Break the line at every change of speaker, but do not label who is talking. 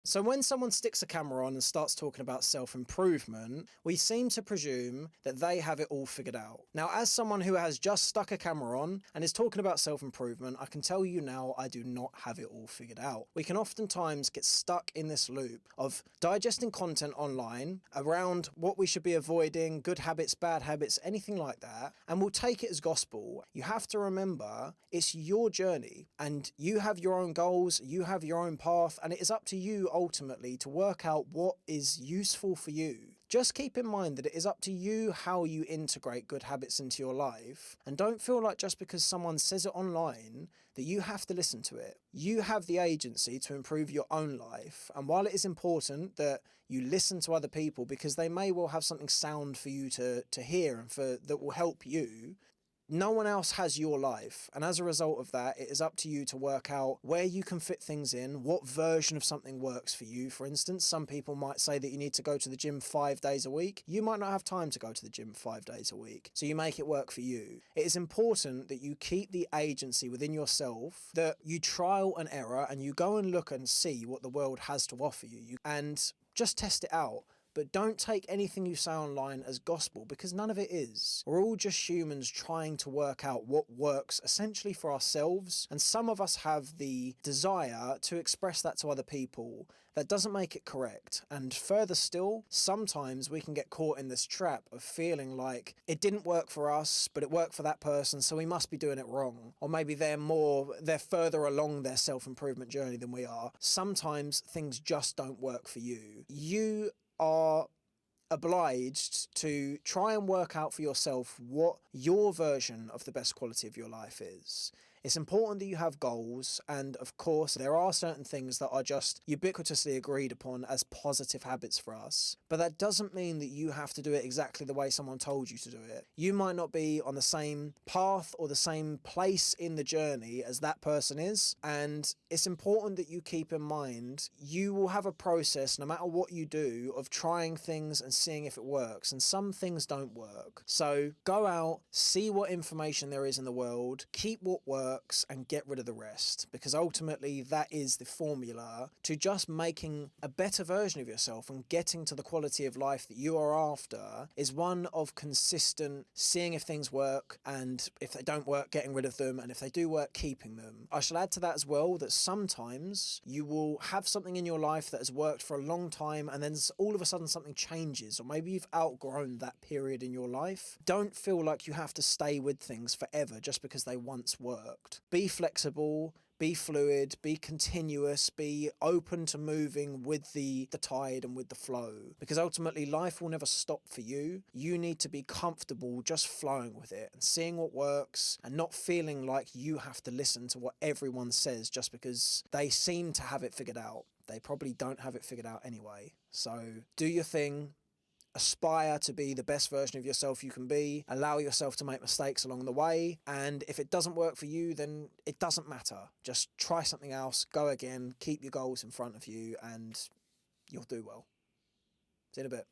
So when someone sticks a camera on and starts talking about self-improvement, we seem to presume that they have it all figured out. Now, as someone who has just stuck a camera on and is talking about self-improvement, I can tell you now I do not have it all figured out. We can oftentimes get stuck in this loop of digesting content online around what we should be avoiding, good habits, bad habits, anything like that, and we'll take it as gospel. You have to remember it's your journey and you have your own goals, you have your own path, and it is up to you ultimately to work out what is useful for you. Just keep in mind that it is up to you how you integrate good habits into your life, and don't feel like just because someone says it online that you have to listen to it. You have the agency to improve your own life, and while it is important that you listen to other people because they may well have something sound for you to hear and that will help you, no one else has your life, and as a result of that, it is up to you to work out where you can fit things in, what version of something works for you. For instance, some people might say that you need to go to the gym 5 days a week. You might not have time to go to the gym 5 days a week, so you make it work for you. It is important that you keep the agency within yourself, that you trial and error, and you go and look and see what the world has to offer you, and just test it out. But don't take anything you say online as gospel, because none of it is. We're all just humans trying to work out what works essentially for ourselves, and some of us have the desire to express that to other people. That doesn't make it correct. And further still, sometimes we can get caught in this trap of feeling like it didn't work for us, but it worked for that person, so we must be doing it wrong. Or maybe they're further along their self-improvement journey than we are. Sometimes things just don't work for you. You are obliged to try and work out for yourself what your version of the best quality of your life is. It's important that you have goals, and of course there are certain things that are just ubiquitously agreed upon as positive habits for us, but that doesn't mean that you have to do it exactly the way someone told you to do it. You might not be on the same path or the same place in the journey as that person is, and it's important that you keep in mind you will have a process, no matter what you do, of trying things and seeing if it works, and some things don't work. So go out, see what information there is in the world, keep what works, and get rid of the rest, because ultimately that is the formula to just making a better version of yourself and getting to the quality of life that you are after, is one of consistent seeing if things work, and if they don't work, getting rid of them, and if they do work, keeping them. I shall add to that as well that sometimes you will have something in your life that has worked for a long time, and then all of a sudden something changes, or maybe you've outgrown that period in your life. Don't feel like you have to stay with things forever just because they once worked. Be flexible, be fluid, be continuous, be open to moving with the tide and with the flow, because ultimately life will never stop for you. You need to be comfortable just flowing with it and seeing what works, and not feeling like you have to listen to what everyone says just because they seem to have it figured out. They probably don't have it figured out anyway. So do your thing. Aspire to be the best version of yourself you can be. Allow yourself to make mistakes along the way. And if it doesn't work for you, then it doesn't matter. Just try something else, go again, keep your goals in front of you, and you'll do well. See you in a bit.